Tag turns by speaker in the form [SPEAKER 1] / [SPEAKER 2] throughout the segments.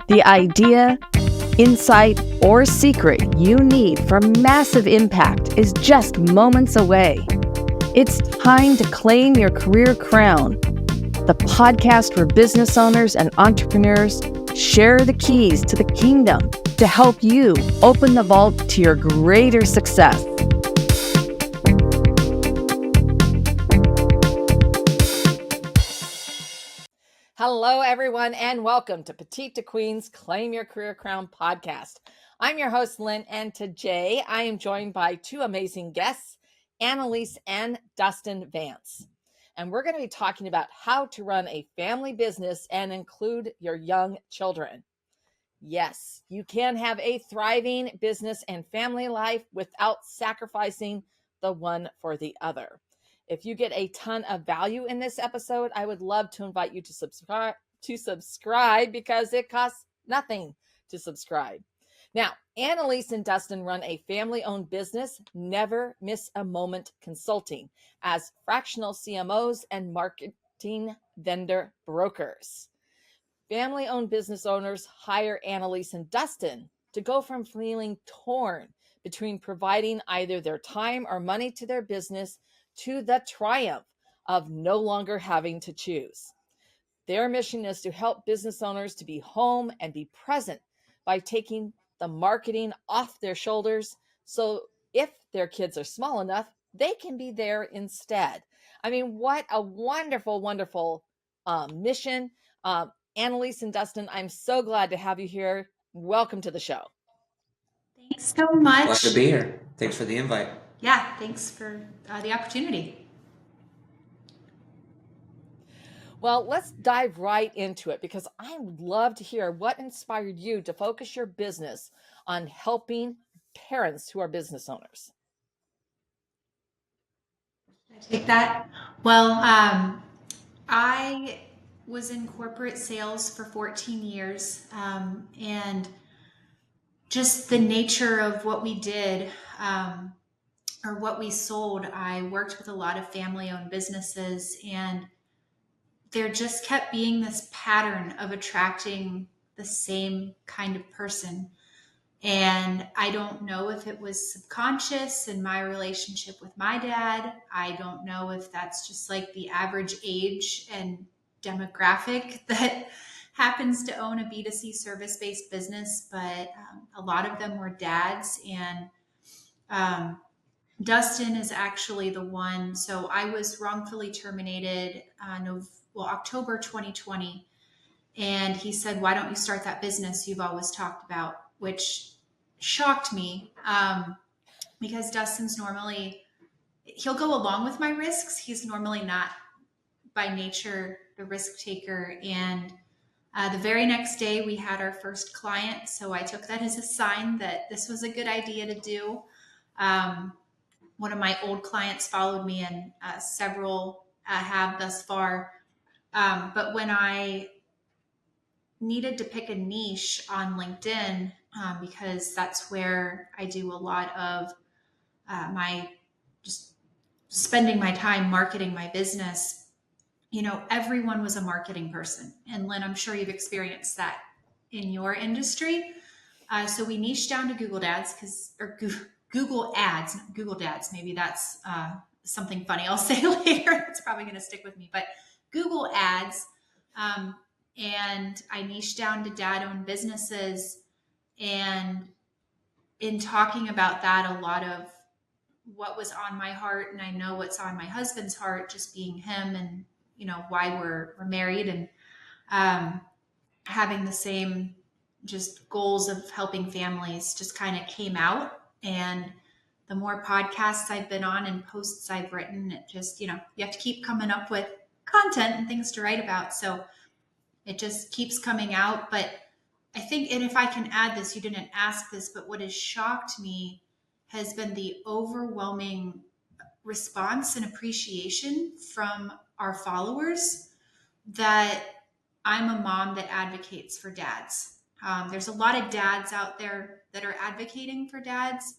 [SPEAKER 1] The idea, insight, or secret you need for massive impact is just moments away. It's time to claim your career crown. The podcast where business owners and entrepreneurs share the keys to the kingdom to help you open the vault to your greater success.
[SPEAKER 2] Hello, everyone, and welcome to Petite to Queen's Claim Your Career Crown podcast. I'm your host, Lynn, and today I am joined by two amazing guests, Anneliese and Dustin Vance. And we're going to be talking about how to run a family business and include your young children. Yes, you can have a thriving business and family life without sacrificing the one for the other. If you get a ton of value in this episode, I would love to invite you to subscribe because it costs nothing to subscribe. Now, Anneliese and Dustin run a family-owned business, Never Miss a Moment Consulting, as fractional CMOs and marketing vendor brokers. Family-owned business owners hire Anneliese and Dustin to go from feeling torn between providing either their time or money to their business to the triumph of no longer having to choose. Their mission is to help business owners to be home and be present by taking the marketing off their shoulders. So if their kids are small enough, they can be there instead. I mean, what a wonderful, wonderful mission. Anneliese and Dustin, I'm so glad to have you here. Welcome to the show.
[SPEAKER 3] Thanks so much.
[SPEAKER 4] Glad to be here. Thanks for the invite.
[SPEAKER 3] Yeah, thanks for the opportunity.
[SPEAKER 2] Well, let's dive right into it because I would love to hear what inspired you to focus your business on helping parents who are business owners.
[SPEAKER 3] Can I take that? Well, I was in corporate sales for 14 years, and just the nature of what we did or what we sold, I worked with a lot of family-owned businesses, and there just kept being this pattern of attracting the same kind of person. And I don't know if it was subconscious in my relationship with my dad. I don't know if that's just like the average age and demographic that happens to own a B2C service-based business, but a lot of them were dads. And Dustin is actually the one. So I was wrongfully terminated October 2020. And he said, "Why don't you start that business you've always talked about?" Which shocked me because Dustin's normally, he'll go along with my risks. He's normally not by nature the risk taker. And the very next day we had our first client. So I took that as a sign that this was a good idea to do. One of my old clients followed me, and several have thus far. But when I needed to pick a niche on LinkedIn, because that's where I do a lot of my just spending my time marketing my business. You know, everyone was a marketing person. And Lynn, I'm sure you've experienced that in your industry. So we niched down to Google Ads Google Ads, not Google Dads. Maybe that's something funny I'll say later. It's probably going to stick with me, but Google Ads. And I niched down to dad-owned businesses. And in talking about that, a lot of what was on my heart, and I know what's on my husband's heart, just being him and, you know, why we're married and having the same just goals of helping families just kind of came out. And the more podcasts I've been on and posts I've written, it just, you know, you have to keep coming up with content and things to write about. So it just keeps coming out. But I think, and if I can add this, you didn't ask this, but what has shocked me has been the overwhelming response and appreciation from our followers that I'm a mom that advocates for dads. There's a lot of dads out there that are advocating for dads.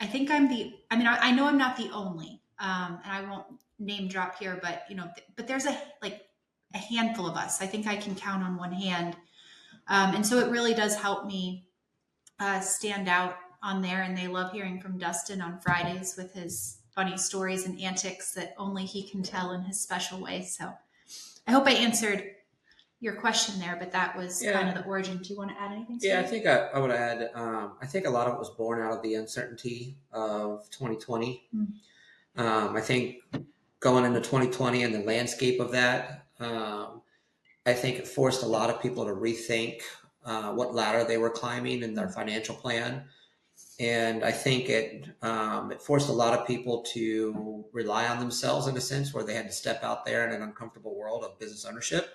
[SPEAKER 3] I think I know I'm not the only, and I won't name drop here, but, you know, but there's a handful of us. I think I can count on one hand And so it really does help me stand out on there. And they love hearing from Dustin on Fridays with his funny stories and antics that only he can tell in his special way. So I hope I answered your question there, but that was kind of
[SPEAKER 4] Yeah,
[SPEAKER 3] the origin. Do you want to add anything,
[SPEAKER 4] yeah. I
[SPEAKER 3] Steve?
[SPEAKER 4] think I would add. I think a lot of it was born out of the uncertainty of 2020.
[SPEAKER 3] Mm.
[SPEAKER 4] I think going into 2020 and the landscape of that, I think it forced a lot of people to rethink what ladder they were climbing in their financial plan. And I think it forced a lot of people to rely on themselves in a sense, where they had to step out there in an uncomfortable world of business ownership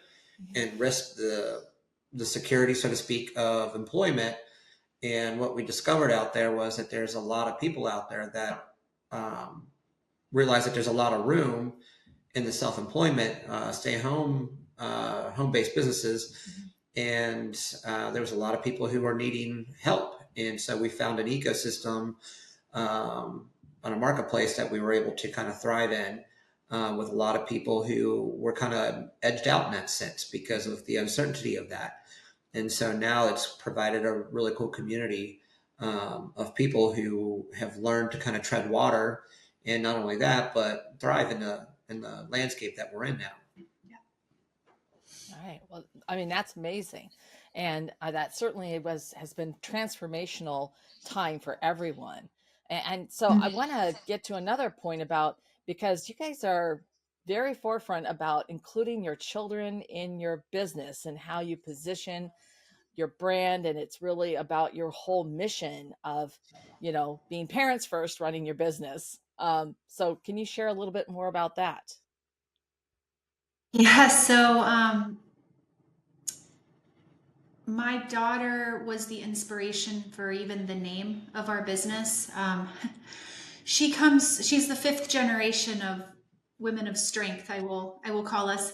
[SPEAKER 4] and risk the security, so to speak, of employment. And what we discovered out there was that there's a lot of people out there that um, realize that there's a lot of room in the self-employment, home-based businesses, and there was a lot of people who are needing help. And so we found an ecosystem on a marketplace that we were able to kind of thrive in, with a lot of people who were kind of edged out in that sense because of the uncertainty of that. And so now it's provided a really cool community of people who have learned to kind of tread water, and not only that, but thrive in the landscape that we're in now.
[SPEAKER 2] All right. Well, I mean, that's amazing. And that certainly has been transformational time for everyone. And so I want to get to another point about, because you guys are very forefront about including your children in your business and how you position your brand. And it's really about your whole mission of, being parents first, running your business. So can you share a little bit more about that?
[SPEAKER 3] Yeah, so my daughter was the inspiration for even the name of our business. She's the fifth generation of women of strength, I will call us.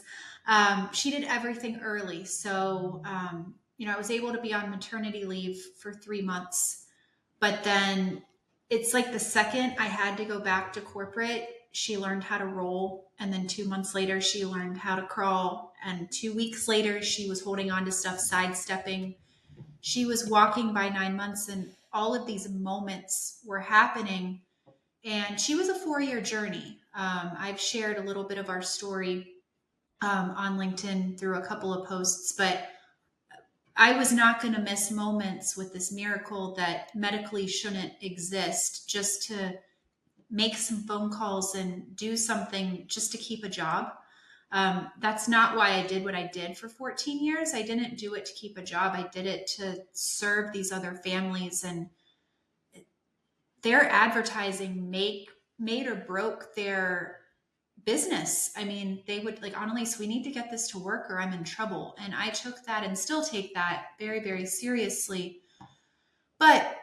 [SPEAKER 3] She did everything early. So, I was able to be on maternity leave for 3 months, but then it's like the second I had to go back to corporate, she learned how to roll. And then 2 months later, she learned how to crawl. And 2 weeks later, she was holding on to stuff, sidestepping. She was walking by 9 months, and all of these moments were happening. And she was a 4-year journey. I've shared a little bit of our story on LinkedIn through a couple of posts, but I was not going to miss moments with this miracle that medically shouldn't exist, just to make some phone calls and do something just to keep a job. That's not why I did what I did for 14 years. I didn't do it to keep a job. I did it to serve these other families, and their advertising made or broke their business. I mean, they would like, Anneliese, we need to get this to work or I'm in trouble. And I took that and still take that very, very seriously. But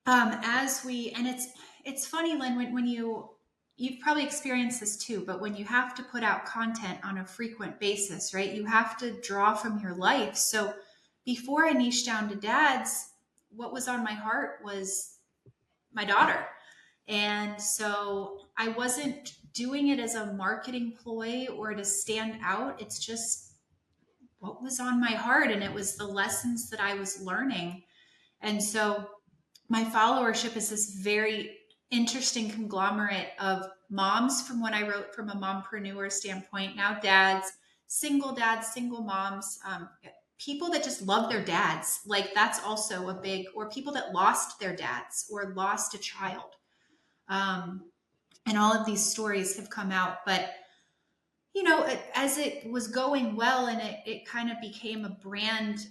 [SPEAKER 3] and it's funny, Lynn, when you've probably experienced this too, but when you have to put out content on a frequent basis, right? You have to draw from your life. So before I niched down to dads, what was on my heart was my daughter. And so I wasn't doing it as a marketing ploy or to stand out. It's just what was on my heart. And it was the lessons that I was learning. And so my followership is this very interesting conglomerate of moms from when I wrote from a mompreneur standpoint, now dads, single moms, people that just love their dads. Like that's also a big, or people that lost their dads or lost a child. And all of these stories have come out, but as it was going well and it kind of became a brand,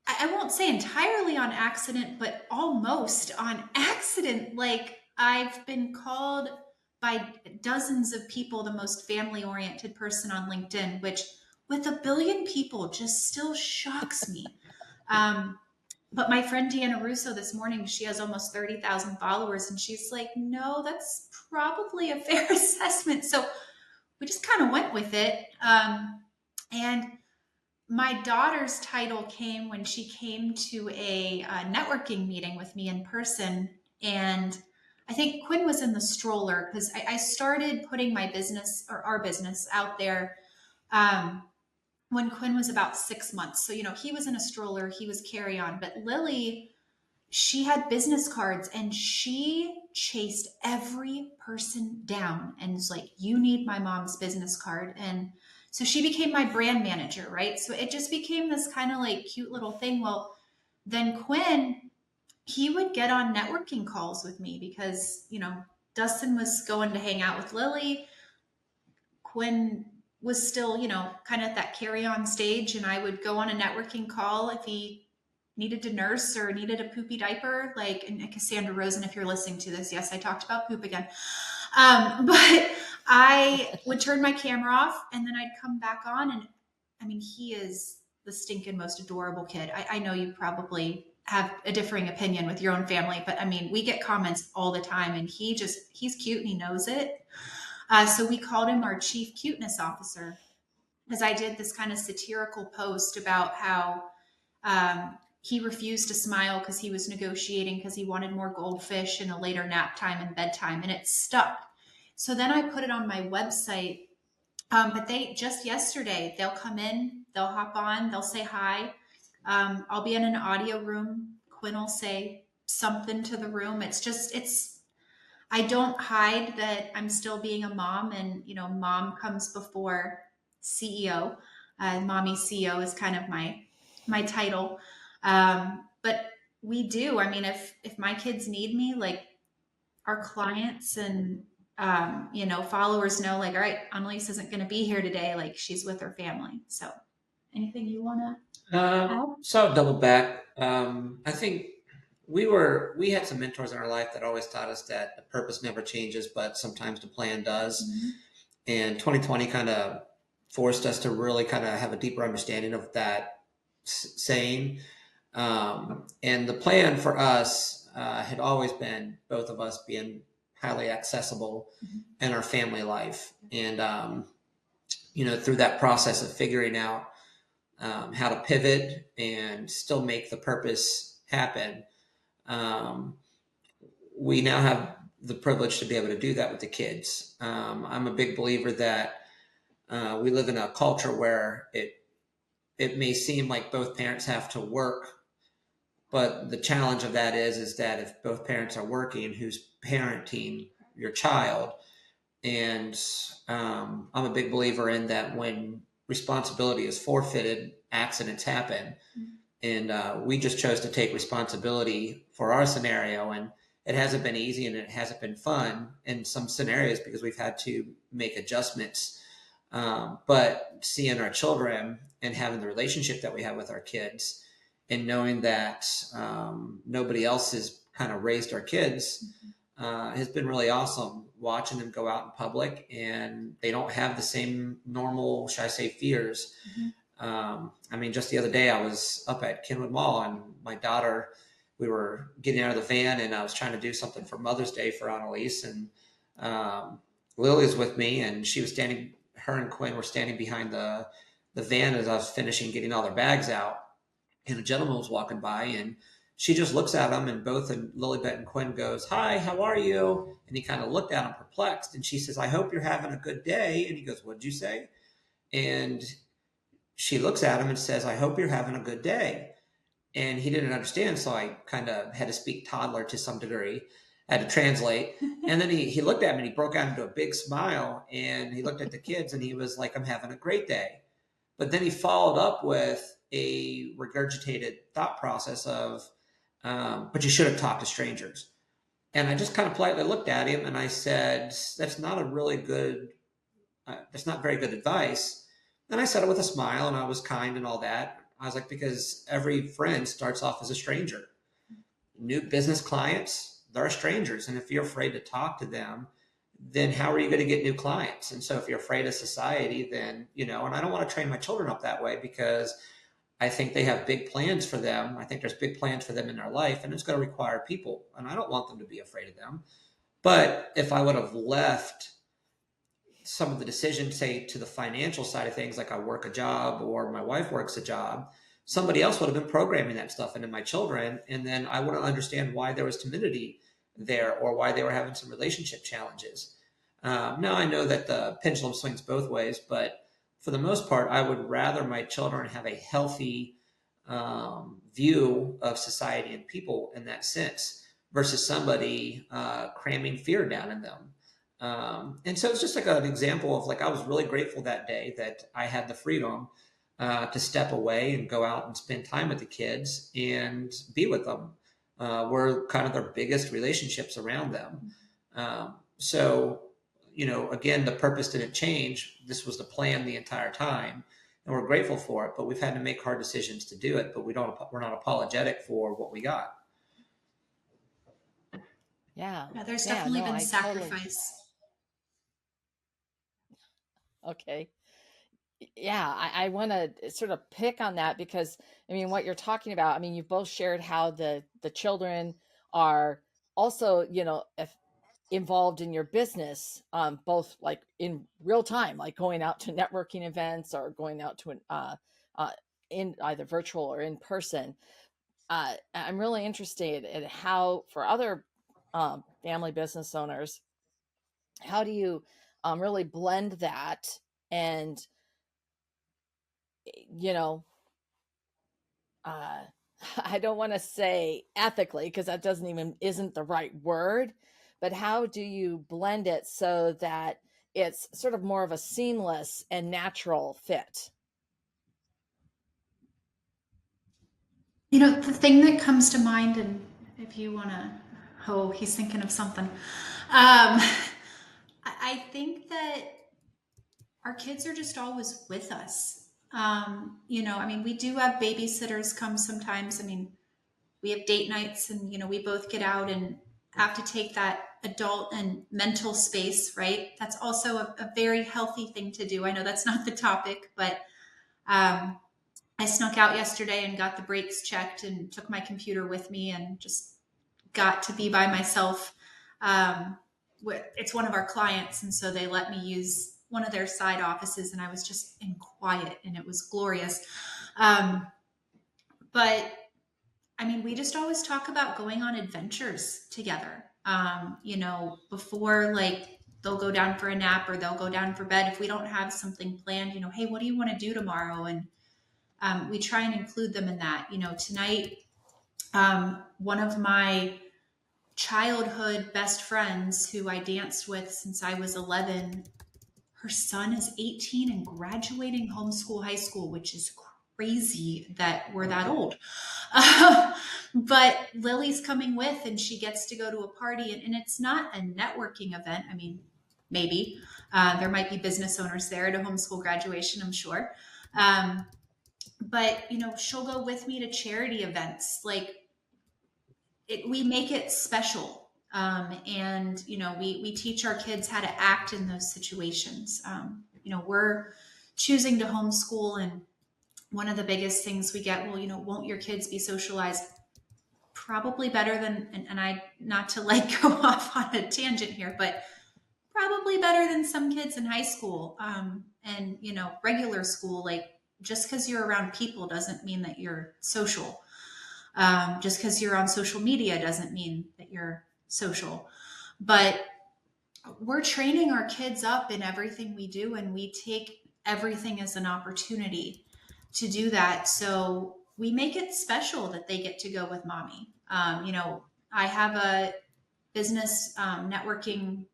[SPEAKER 3] I won't say entirely on accident, but almost on accident. Like I've been called by dozens of people the most family oriented person on LinkedIn, which with 1 billion people just still shocks me. But my friend Deanna Russo this morning, she has almost 30,000 followers, and she's like, no, that's probably a fair assessment. So we just kind of went with it. And my daughter's title came when she came to a networking meeting with me in person. And I think Quinn was in the stroller because I started putting my business or our business out there. when Quinn was about 6 months. So, he was in a stroller, he was carry on, but Lily, she had business cards and she chased every person down and was like, you need my mom's business card. And so she became my brand manager, right? So it just became this kind of like cute little thing. Well, then Quinn, he would get on networking calls with me because, Dustin was going to hang out with Lily. Quinn was still, kind of at that carry on stage, and I would go on a networking call if he needed to nurse or needed a poopy diaper. Like, and Cassandra Rosen, if you're listening to this, yes, I talked about poop again. But I would turn my camera off and then I'd come back on. And I mean, he is the stinking most adorable kid. I know you probably have a differing opinion with your own family, but I mean, we get comments all the time and he's cute and he knows it. So we called him our chief cuteness officer because I did this kind of satirical post about how he refused to smile because he was negotiating because he wanted more goldfish and a later nap time and bedtime, and it stuck. So then I put it on my website. But they just yesterday, they'll come in, they'll hop on, they'll say hi. I'll be in an audio room. Quinn will say something to the room. I don't hide that I'm still being a mom, and mom comes before CEO. Mommy CEO is kind of my title. But we do. I mean, if my kids need me, like our clients and followers know, like, all right, Anneliese isn't going to be here today. Like, she's with her family. So, anything you want to add?
[SPEAKER 4] So I'll double back. I think we had some mentors in our life that always taught us that the purpose never changes, but sometimes the plan does.
[SPEAKER 3] Mm-hmm.
[SPEAKER 4] And 2020 kind of forced us to really kind of have a deeper understanding of that saying. And the plan for us had always been both of us being highly accessible in our family life. And, through that process of figuring out how to pivot and still make the purpose happen, we now have the privilege to be able to do that with the kids. I'm a big believer that we live in a culture where it may seem like both parents have to work, but the challenge of that is that if both parents are working, who's parenting your child? And I'm a big believer in that when responsibility is forfeited, accidents happen. And we just chose to take responsibility for our scenario. And it hasn't been easy and it hasn't been fun in some scenarios because we've had to make adjustments. But seeing our children and having the relationship that we have with our kids and knowing that nobody else has kind of raised our kids has been really awesome. Watching them go out in public and they don't have the same normal, should I say, fears. I mean, just the other day I was up at Kenwood Mall and my daughter, we were getting out of the van and I was trying to do something for Mother's Day for Anneliese, and Lily was with me and she was standing, her and Quinn were standing behind the van as I was finishing getting all their bags out, and a gentleman was walking by and she just looks at him and both Lilibet and Quinn goes, "Hi, how are you?" And he kind of looked at him perplexed and she says, "I hope you're having a good day." And he goes, "What'd you say?" And she looks at him and says, "I hope you're having a good day." And he didn't understand. So I kind of had to speak toddler to some degree, had to translate. And then he looked at me and he broke out into a big smile and he looked at the kids and he was like, "I'm having a great day." But then he followed up with a regurgitated thought process of, "But you shouldn't talk to strangers." And I just kind of politely looked at him and I said, that's not very good advice. And I said it with a smile and I was kind and all that. I was like, because every friend starts off as a stranger. New business clients, they're strangers. And if you're afraid to talk to them, then how are you going to get new clients? And so if you're afraid of society, then, and I don't want to train my children up that way because I think they have big plans for them. I think there's big plans for them in their life and it's going to require people. And I don't want them to be afraid of them. But if I would have left some of the decisions, say, to the financial side of things, like I work a job or my wife works a job, somebody else would have been programming that stuff into my children. And then I wouldn't understand why there was timidity there or why they were having some relationship challenges. Now I know that the pendulum swings both ways, but for the most part, I would rather my children have a healthy view of society and people in that sense versus somebody cramming fear down in them. And so it's just like an example of like I was really grateful that day that I had the freedom to step away and go out and spend time with the kids and be with them. We're kind of their biggest relationships around them. So, again, the purpose didn't change. This was the plan the entire time, and we're grateful for it. But we've had to make hard decisions to do it. But we're not apologetic for what we got.
[SPEAKER 2] Yeah.
[SPEAKER 3] Yeah, there's
[SPEAKER 2] Yeah,
[SPEAKER 3] definitely
[SPEAKER 2] no,
[SPEAKER 3] been
[SPEAKER 2] I totally.
[SPEAKER 3] sacrifice.
[SPEAKER 2] Okay. Yeah, I want to sort of pick on that because I mean, what you're talking about, I mean, you've both shared how the children are also, if involved in your business, both like in real time, like going out to networking events or going out to an uh, in either virtual or in person. I'm really interested in how for other family business owners, how do you really blend that and you know uh, I don't want to say ethically because that doesn't even isn't the right word, but how do you blend it so that it's sort of more of a seamless and natural fit?
[SPEAKER 3] The thing that comes to mind, and if you want to, oh, he's thinking of something. I think that our kids are just always with us. I mean, we do have babysitters come sometimes. I mean, we have date nights and, we both get out and have to take that adult and mental space, right? That's also a very healthy thing to do. I know that's not the topic, but um, I snuck out yesterday and got the brakes checked and took my computer with me and just got to be by myself. Um, it's one of our clients, and so they let me use one of their side offices, and I was just in quiet, and it was glorious. Um, but I mean, we just always talk about going on adventures together. Before like they'll go down for a nap or they'll go down for bed. If we don't have something planned, hey, what do you want to do tomorrow? And we try and include them in that. Tonight, one of my childhood best friends who I danced with since I was 11, her son is 18 and graduating homeschool high school, which is crazy that we're that old. But Lily's coming with, and she gets to go to a party, and it's not a networking event. I mean, maybe there might be business owners there at a homeschool graduation, I'm sure. But she'll go with me to charity events. Like we make it special. And we teach our kids how to act in those situations. We're choosing to homeschool, and one of the biggest things we get, well, won't your kids be socialized? Probably better than, and I, not to like go off on a tangent here, but probably better than some kids in high school. And regular school, like just because you're around people doesn't mean that you're social. Just because you're on social media doesn't mean that you're social. But we're training our kids up in everything we do, and we take everything as an opportunity to do that. So we make it special that they get to go with mommy. I have a business networking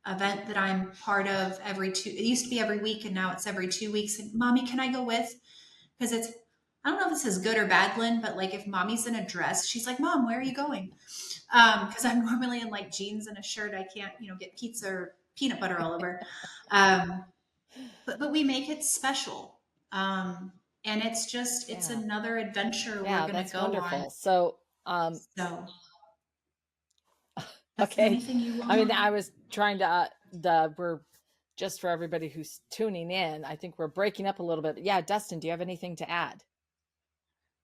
[SPEAKER 3] event that I'm part of it used to be every week, and now it's every 2 weeks. And mommy, can I go with? Because I don't know if this is good or bad, Lynn, but like if mommy's in a dress, she's like, Mom, where are you going? Because I'm normally in like jeans and a shirt. I can't, get pizza or peanut butter all over. But we make it special. And it's another adventure we're
[SPEAKER 2] Yeah,
[SPEAKER 3] going to
[SPEAKER 2] that's
[SPEAKER 3] go
[SPEAKER 2] wonderful.
[SPEAKER 3] on.
[SPEAKER 2] So,
[SPEAKER 3] So that's
[SPEAKER 2] okay.
[SPEAKER 3] anything you want.
[SPEAKER 2] I mean, I was trying to, we're just for everybody who's tuning in, I think we're breaking up a little bit. Yeah, Dustin, do you have anything to add?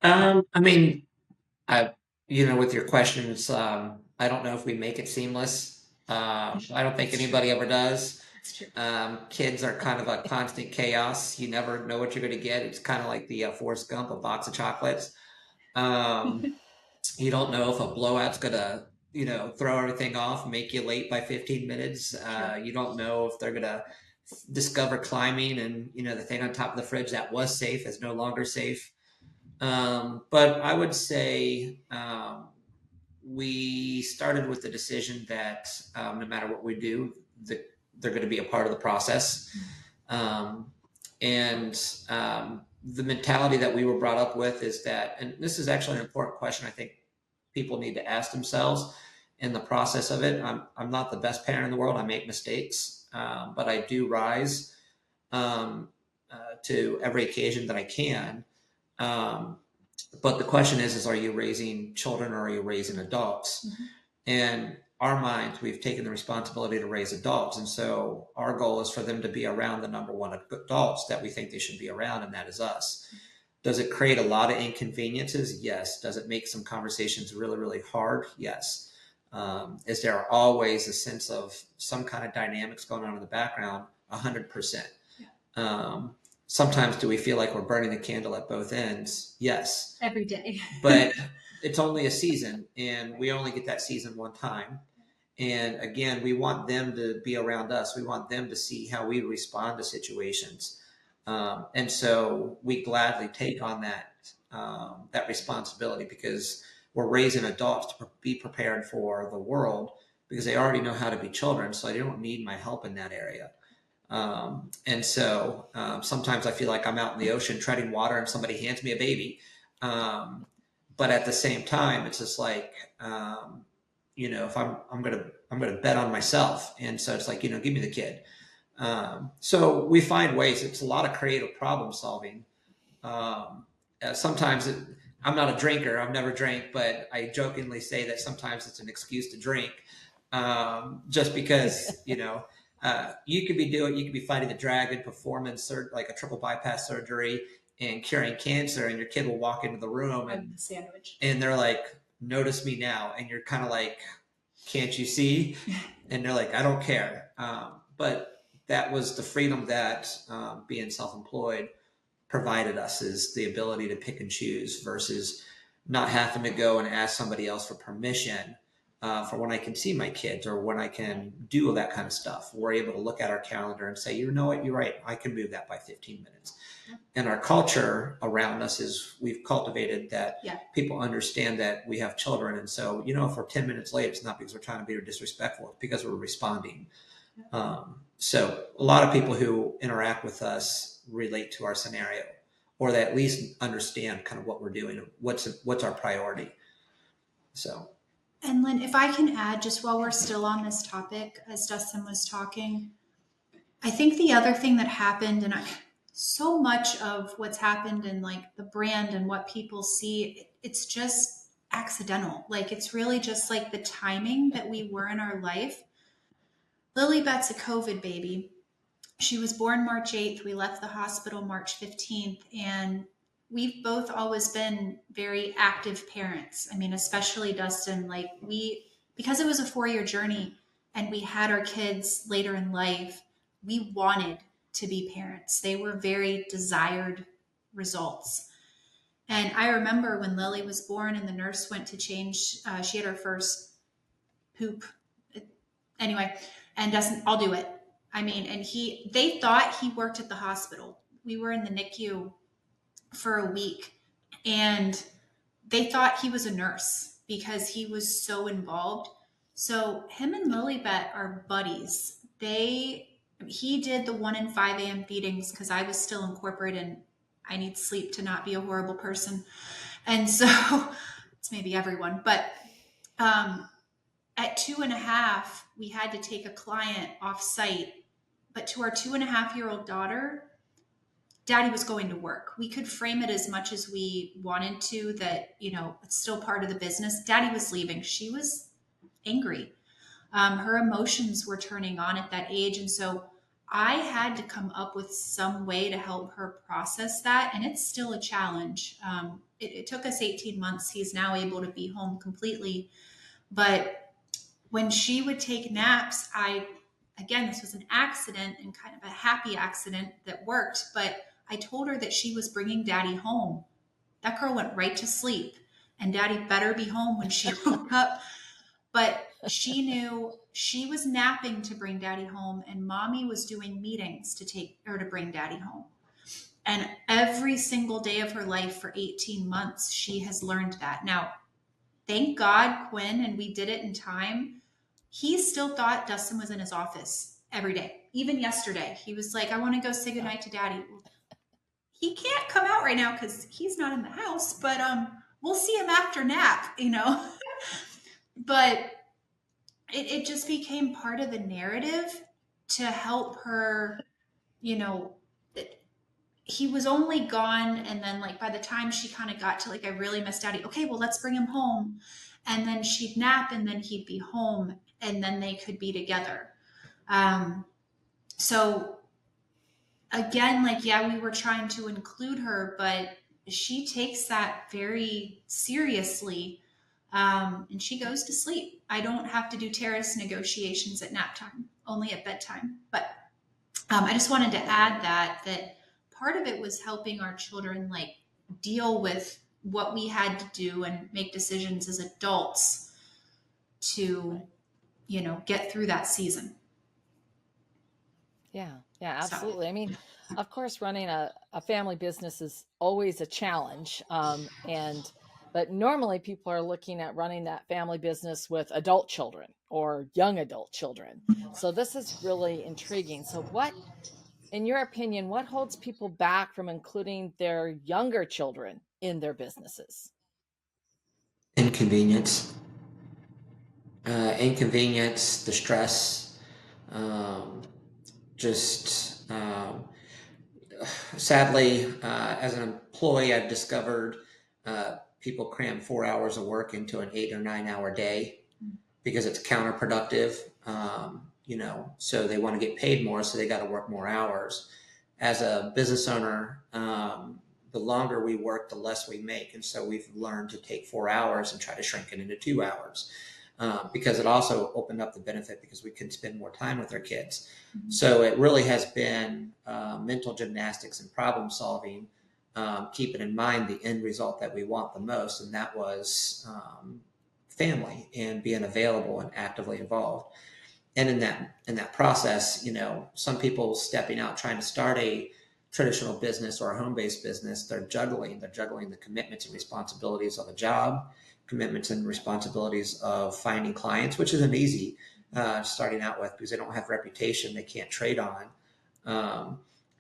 [SPEAKER 4] I mean, with your questions, I don't know if we make it seamless. I don't think anybody ever does.
[SPEAKER 3] That's true.
[SPEAKER 4] Kids are kind of a constant chaos. You never know what you're going to get. It's kind of like the Forrest Gump, a box of chocolates. You don't know if a blowout's going to, throw everything off, make you late by 15 minutes. You don't know if they're going to discover climbing, and the thing on top of the fridge that was safe is no longer safe. But I would say we started with the decision that no matter what we do, they're going to be a part of the process. And the mentality that we were brought up with is that, and this is actually an important question I think people need to ask themselves in the process of it. I'm not the best parent in the world. I make mistakes, but I do rise to every occasion that I can. But the question is are you raising children or are you raising adults? Mm-hmm. And our minds, we've taken the responsibility to raise adults. And so our goal is for them to be around the number one adults that we think they should be around, and that is us. Mm-hmm. Does it create a lot of inconveniences? Yes. Does it make some conversations really, really hard? Yes. Is there always a sense of some kind of dynamics going on in the background? 100%. Yeah. Sometimes do we feel like we're burning the candle at both ends? Yes.
[SPEAKER 3] Every day.
[SPEAKER 4] But it's only a season, and we only get that season one time. And again, we want them to be around us. We want them to see how we respond to situations. And so we gladly take on that responsibility, because we're raising adults to be prepared for the world, because they already know how to be children. So they don't need my help in that area. And so sometimes I feel like I'm out in the ocean treading water and somebody hands me a baby. But at the same time, it's just like, if I'm gonna bet on myself. And so it's like, give me the kid. So we find ways. It's a lot of creative problem solving. Sometimes I'm not a drinker. I've never drank, but I jokingly say that sometimes it's an excuse to drink, just because, you could be fighting the dragon, performing like a triple bypass surgery and curing cancer, and your kid will walk into the room and
[SPEAKER 3] sandwich,
[SPEAKER 4] and they're like, "Notice me now," and you're kind of like, "Can't you see?" And they're like, "I don't care." But that was the freedom that being self-employed provided us, is the ability to pick and choose versus not having to go and ask somebody else for permission. For when I can see my kids or when I can do that kind of stuff. We're able to look at our calendar and say, you know what, you're right, I can move that by 15 minutes. And our culture around us is we've cultivated that people understand that we have children. And so, if we're 10 minutes late, it's not because we're trying to be disrespectful, it's because we're responding. So a lot of people who interact with us relate to our scenario, or they at least understand kind of what we're doing, what's our priority. So.
[SPEAKER 3] And Lynn, if I can add, just while we're still on this topic, as Dustin was talking, I think the other thing that happened, and so much of what's happened in like the brand and what people see, it's just accidental. Like, it's really just like the timing that we were in our life. Lilibet's a COVID baby. She was born March 8th. We left the hospital March 15th. And we've both always been very active parents. I mean, especially Dustin, because it was a 4-year journey and we had our kids later in life, we wanted to be parents. They were very desired results. And I remember when Lily was born and the nurse went to change, she had her first poop. Anyway, and Dustin, I'll do it. I mean, and they thought he worked at the hospital. We were in the NICU for a week, and they thought he was a nurse because he was so involved. So him and Lilibet are buddies. He did the 1 and 5 a.m. feedings because I was still in corporate and I need sleep to not be a horrible person. And so it's maybe everyone, but at 2.5, we had to take a client off site. But to our 2.5-year-old daughter, Daddy was going to work. We could frame it as much as we wanted to that, it's still part of the business. Daddy was leaving. She was angry. Her emotions were turning on at that age. And so I had to come up with some way to help her process that. And it's still a challenge. It took us 18 months. He's now able to be home completely. But when she would take naps, again, this was an accident and kind of a happy accident that worked, but I told her that she was bringing Daddy home. That girl went right to sleep, and Daddy better be home when she woke up. But She knew she was napping to bring daddy home, and mommy was doing meetings to take or to bring daddy home. And every single day of her life for 18 months, she has learned that. Now, thank God, Quinn, and we did it in time. He still thought Dustin was in his office every day. Even yesterday, he was like, I want to go say goodnight to daddy. He can't come out right now because he's not in the house, but we'll see him after nap, But it just became part of the narrative to help her, you know, he was only gone. And then like by the time she kind of got to like, I really miss daddy. Okay, well, let's bring him home. And then she'd nap and then he'd be home and then they could be together. So again, like, yeah, we were trying to include her, but she takes that very seriously. And she goes to sleep. I don't have to do terrace negotiations at nap time, only at bedtime. But I just wanted to add that part of it was helping our children like deal with what we had to do and make decisions as adults to, get through that season.
[SPEAKER 2] Yeah, absolutely. I mean, of course, running a family business is always a challenge. But normally people are looking at running that family business with adult children or young adult children. So this is really intriguing. So in your opinion, what holds people back from including their younger children in their businesses?
[SPEAKER 4] Inconvenience. Inconvenience, the stress, um, just sadly, as an employee, I've discovered people cram 4 hours of work into an 8 or 9 hour day because it's counterproductive. So they want to get paid more, so they got to work more hours. As a business owner, the longer we work, the less we make. And so we've learned to take 4 hours and try to shrink it into 2 hours. Because it also opened up the benefit because we can spend more time with our kids. Mm-hmm. So it really has been mental gymnastics and problem solving, keeping in mind the end result that we want the most, and that was family and being available and actively involved. And in that process, some people stepping out trying to start a traditional business or a home-based business, they're juggling the commitments and responsibilities of a job, commitments and responsibilities of finding clients, which isn't easy starting out with because they don't have reputation they can't trade on.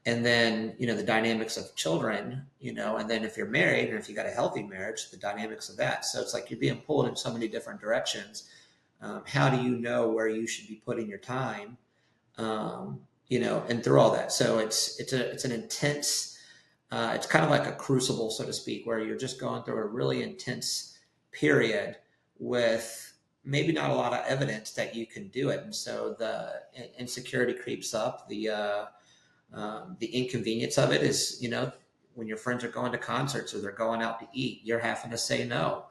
[SPEAKER 4] And then, the dynamics of children, and then if you're married and if you got a healthy marriage, the dynamics of that. So it's like you're being pulled in so many different directions. How do you know where you should be putting your time, and through all that. So it's an intense, it's kind of like a crucible, so to speak, where you're just going through a really intense period with maybe not a lot of evidence that you can do it. And so the insecurity creeps up. The inconvenience of it is, when your friends are going to concerts or they're going out to eat, you're having to say no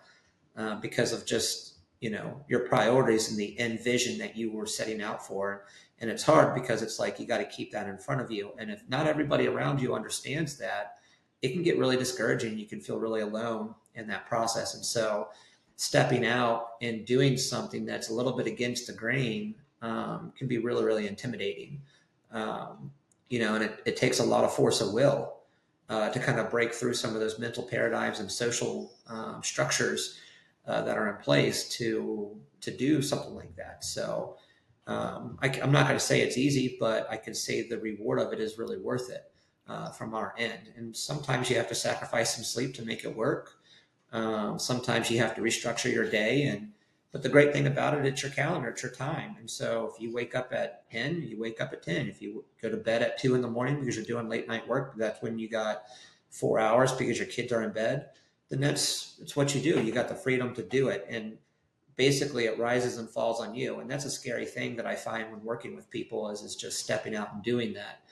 [SPEAKER 4] because of just, your priorities and the end vision that you were setting out for. And it's hard because it's like you got to keep that in front of you. And if not everybody around you understands that, it can get really discouraging. You can feel really alone in that process. And so stepping out and doing something that's a little bit against the grain can be really, really intimidating. And it takes a lot of force of will to kind of break through some of those mental paradigms and social structures that are in place to do something like that. So I'm not going to say it's easy, but I can say the reward of it is really worth it from our end. And sometimes you have to sacrifice some sleep to make it work. Sometimes you have to restructure your day. But the great thing about it, it's your calendar, it's your time. And so if you wake up at 10, you wake up at 10. If you go to bed at 2 a.m. because you're doing late night work, that's when you got 4 hours because your kids are in bed. Then it's what you do. You got the freedom to do it. And basically it rises and falls on you. And that's a scary thing that I find when working with people is just stepping out and doing that.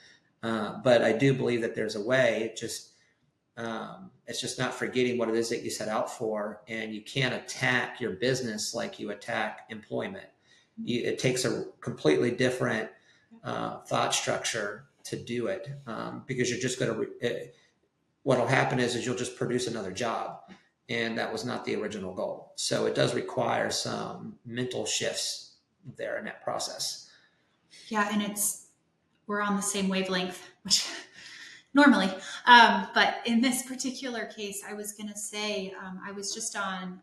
[SPEAKER 4] But I do believe that there's a way. It's just not forgetting what it is that you set out for. And you can't attack your business like you attack employment. It takes a completely different thought structure to do it because you're just going to, what will happen is you'll just produce another job. and that was not the original goal. So it does require some mental shifts there in that process.
[SPEAKER 3] Yeah, and we're on the same wavelength, which normally, but in this particular case, I was going to say, I was just on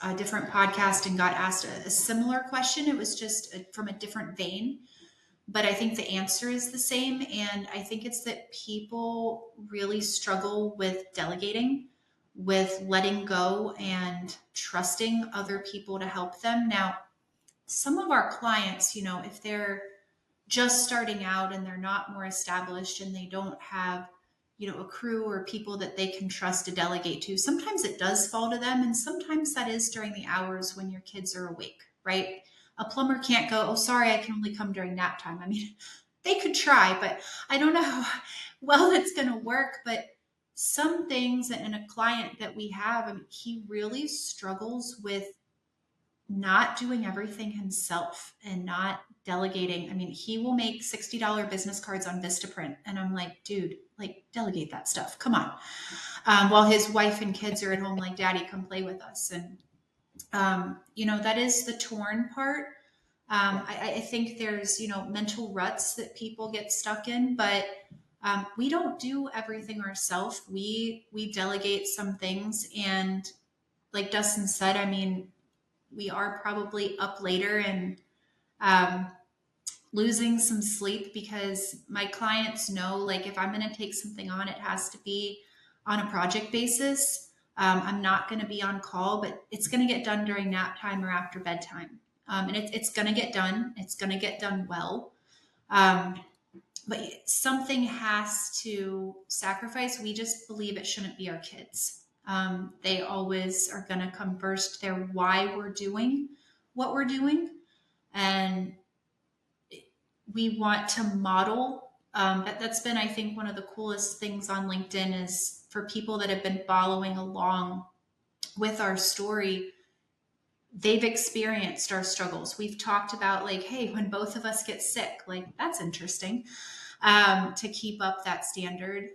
[SPEAKER 3] a different podcast and got asked a similar question. It was just from a different vein, but I think the answer is the same. And I think it's that people really struggle with delegating, with letting go and trusting other people to help them. Now, some of our clients, if they're just starting out and they're not more established and they don't have a crew or people that they can trust to delegate to, sometimes it does fall to them, and sometimes that is during the hours when your kids are awake, right? A plumber can't go, oh sorry, I can only come during nap time. I mean, they could try, but I don't know how well it's going to work. But some things, and a client that we have, I mean, he really struggles with not doing everything himself and not delegating. I mean, he will make $60 business cards on Vistaprint. And I'm like, dude, like, delegate that stuff. Come on. While his wife and kids are at home, like, daddy, come play with us. And, that is the torn part. I think there's, mental ruts that people get stuck in, but we don't do everything ourselves. We delegate some things. And like Dustin said, I mean, we are probably up later and losing some sleep, because my clients know, like, if I'm going to take something on, it has to be on a project basis. I'm not going to be on call, but it's going to get done during nap time or after bedtime. And it's going to get done. It's going to get done well. But something has to sacrifice. We just believe it shouldn't be our kids. They always are going to come first. They're why we're doing what we're doing. And we want to model. That's been, I think, one of the coolest things on LinkedIn is for people that have been following along with our story. They've experienced our struggles. We've talked about, like, hey, when both of us get sick, like, that's interesting. To keep up that standard.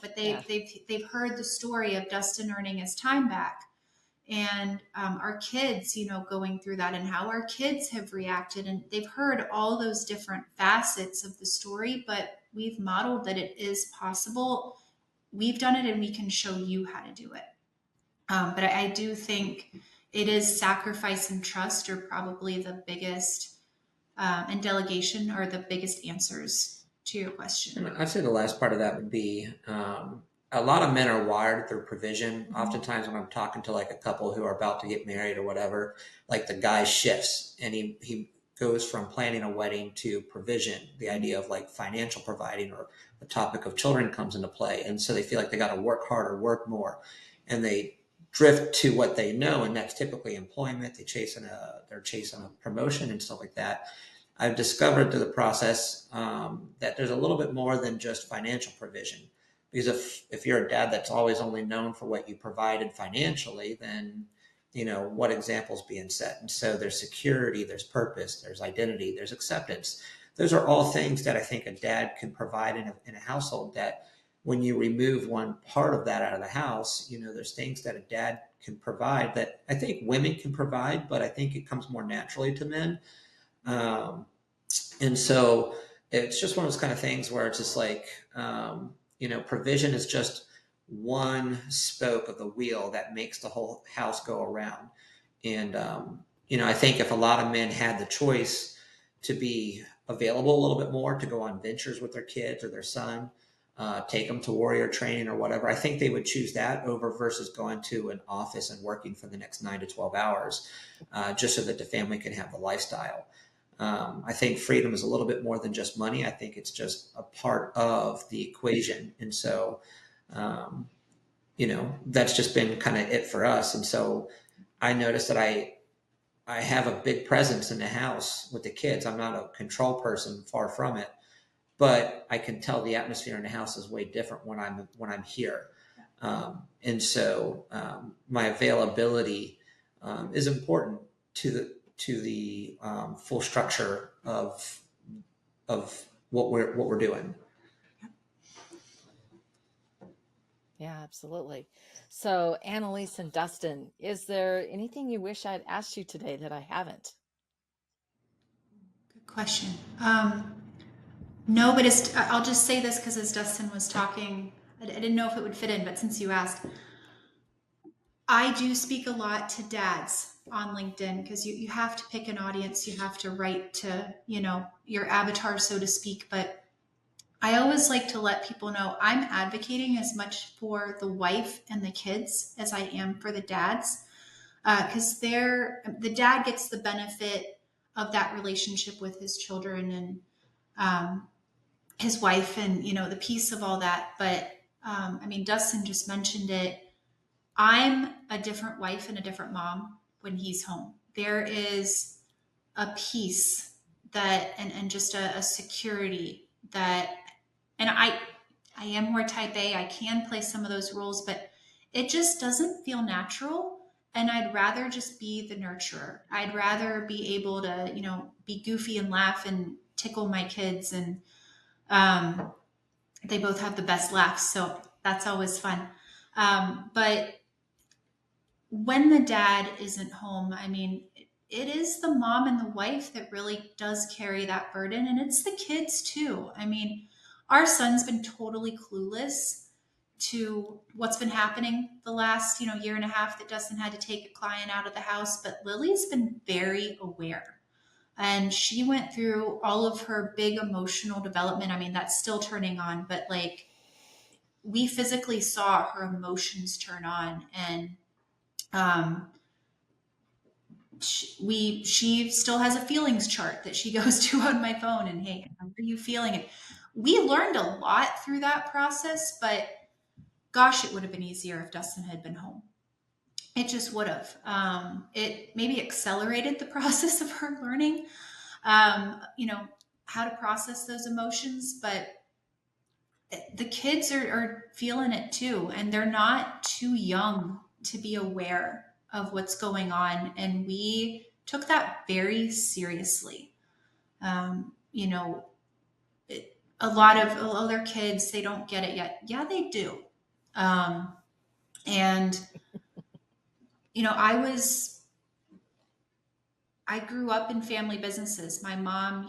[SPEAKER 3] But they've heard the story of Dustin earning his time back, and our kids, going through that, and how our kids have reacted. And they've heard all those different facets of the story, but we've modeled that it is possible. We've done it, and we can show you how to do it. But I do think it is sacrifice and trust are probably the biggest, and delegation are the biggest answers to your question.
[SPEAKER 4] I'd say the last part of that would be a lot of men are wired through provision. Mm-hmm. Oftentimes when I'm talking to like a couple who are about to get married or whatever, like the guy shifts and he goes from planning a wedding to provision, the idea of like financial providing, or the topic of children comes into play. And so they feel like they got to work harder, work more, and they drift to what they know. And that's typically employment. They're chasing a promotion and stuff like that. I've discovered through the process that there's a little bit more than just financial provision. Because if you're a dad that's always only known for what you provided financially, then, what example's being set? And so there's security, there's purpose, there's identity, there's acceptance. Those are all things that I think a dad can provide in a household, that when you remove one part of that out of the house, there's things that a dad can provide that I think women can provide, but I think it comes more naturally to men. And so it's just one of those kind of things where it's just like, provision is just one spoke of the wheel that makes the whole house go around. And, I think if a lot of men had the choice to be available a little bit more, to go on ventures with their kids or their son, take them to warrior training or whatever, I think they would choose that over versus going to an office and working for the next 9 to 12 hours, just so that the family can have the lifestyle. I think freedom is a little bit more than just money. I think it's just a part of the equation. And so, that's just been kind of it for us. And so I noticed that I have a big presence in the house with the kids. I'm not a control person, far from it, but I can tell the atmosphere in the house is way different when I'm here. And so my availability is important to the full structure of what we're doing.
[SPEAKER 2] Yeah, absolutely. So, Anneliese and Dustin, is there anything you wish I'd asked you today that I haven't?
[SPEAKER 3] Good question. No, but I'll just say this because as Dustin was talking, I didn't know if it would fit in, but since you asked, I do speak a lot to dads on LinkedIn because you have to pick an audience. You have to write to, your avatar, so to speak. But I always like to let people know I'm advocating as much for the wife and the kids as I am for the dads. Because the dad gets the benefit of that relationship with his children and his wife and, the peace of all that. But I mean, Dustin just mentioned it. I'm a different wife and a different mom when he's home. There is a peace and just a security that, and I am more type A. I can play some of those roles, but it just doesn't feel natural. And I'd rather just be the nurturer. I'd rather be able to, be goofy and laugh and tickle my kids. And um, they both have the best laughs. So that's always fun. But when the dad isn't home, I mean, it is the mom and the wife that really does carry that burden, and it's the kids too. I mean, our son's been totally clueless to what's been happening the last, year and a half that Dustin had to take a client out of the house, but Lily's been very aware. And she went through all of her big emotional development. I mean, that's still turning on, but like we physically saw her emotions turn on and um, she still has a feelings chart that she goes to on my phone and hey, how are you feeling? And we learned a lot through that process, but gosh, it would have been easier if Dustin had been home. It just would have. It maybe accelerated the process of her learning, how to process those emotions, but the kids are feeling it too, and they're not too young to be aware of what's going on. And we took that very seriously. You know, a lot of other kids, they don't get it yet. Yeah, they do. Um, and, I grew up in family businesses. My mom,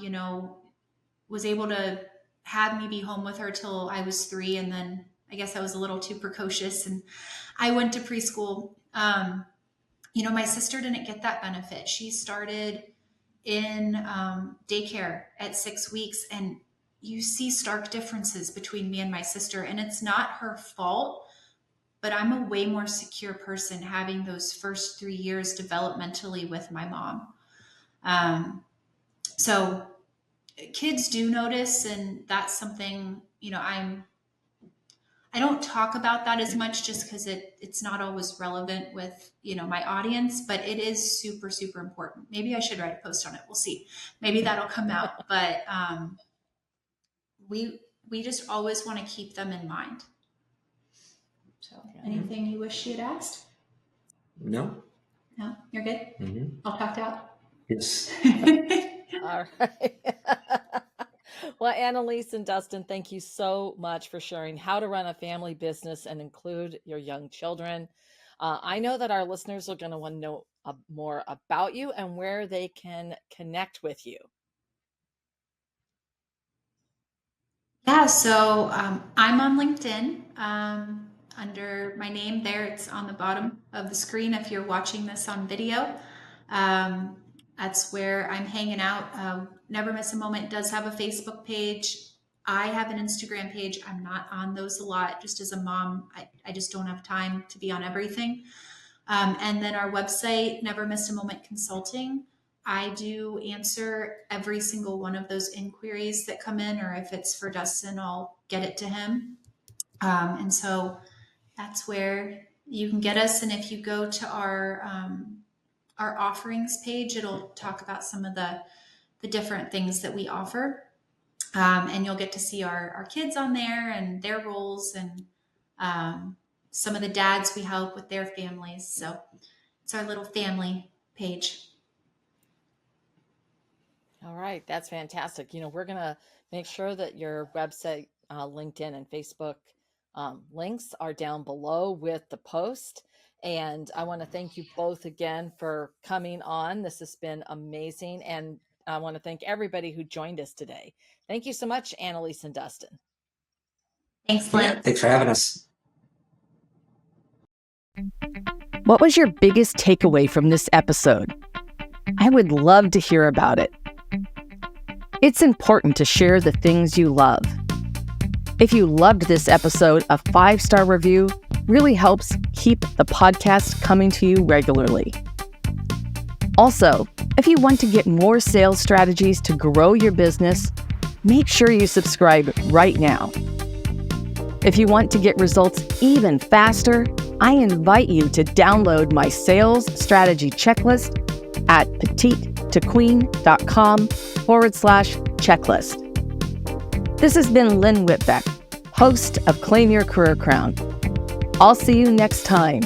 [SPEAKER 3] was able to have me be home with her till I was 3. And then I guess I was a little too precocious and I went to preschool. My sister didn't get that benefit. She started in daycare at 6 weeks, and you see stark differences between me and my sister. And it's not her fault, but I'm a way more secure person having those first 3 years developmentally with my mom. So kids do notice, and that's something, I don't talk about that as much just because it's not always relevant with, my audience, but it is super, super important. Maybe I should write a post on it. We'll see. Maybe that'll come out. But we just always want to keep them in mind. So anything you wish you had asked?
[SPEAKER 4] No.
[SPEAKER 3] No? You're good?
[SPEAKER 4] Mm-hmm.
[SPEAKER 3] I'll talk out.
[SPEAKER 4] Yes.
[SPEAKER 2] All right. Well, Anneliese and Dustin, thank you so much for sharing how to run a family business and include your young children. I know that our listeners are going to want to know more about you and where they can connect with you.
[SPEAKER 3] Yeah, so I'm on LinkedIn under my name there. It's on the bottom of the screen if you're watching this on video. That's where I'm hanging out. Never Miss a Moment does have a Facebook page. I have an Instagram page. I'm not on those a lot. Just as a mom, I just don't have time to be on everything. And then our website, Never Miss a Moment Consulting. I do answer every single one of those inquiries that come in, or if it's for Dustin, I'll get it to him. And so that's where you can get us. And if you go to our offerings page, it'll talk about some of the different things that we offer. And you'll get to see our kids on there and their roles and some of the dads we help with their families. So it's our little family page.
[SPEAKER 2] All right, that's fantastic. We're going to make sure that your website, LinkedIn, and Facebook Links are down below with the post. And I want to thank you both again for coming on. This has been amazing. And I want to thank everybody who joined us today. Thank you so much, Anneliese and Dustin.
[SPEAKER 3] Thanks, Lynn.
[SPEAKER 4] Yeah, thanks for having us.
[SPEAKER 1] What was your biggest takeaway from this episode? I would love to hear about it. It's important to share the things you love. If you loved this episode, a 5-star review really helps keep the podcast coming to you regularly. Also, if you want to get more sales strategies to grow your business, make sure you subscribe right now. If you want to get results even faster, I invite you to download my sales strategy checklist at petitetoqueen.com/checklist. This has been Lynn Whitbeck, host of Claim Your Career Crown. I'll see you next time.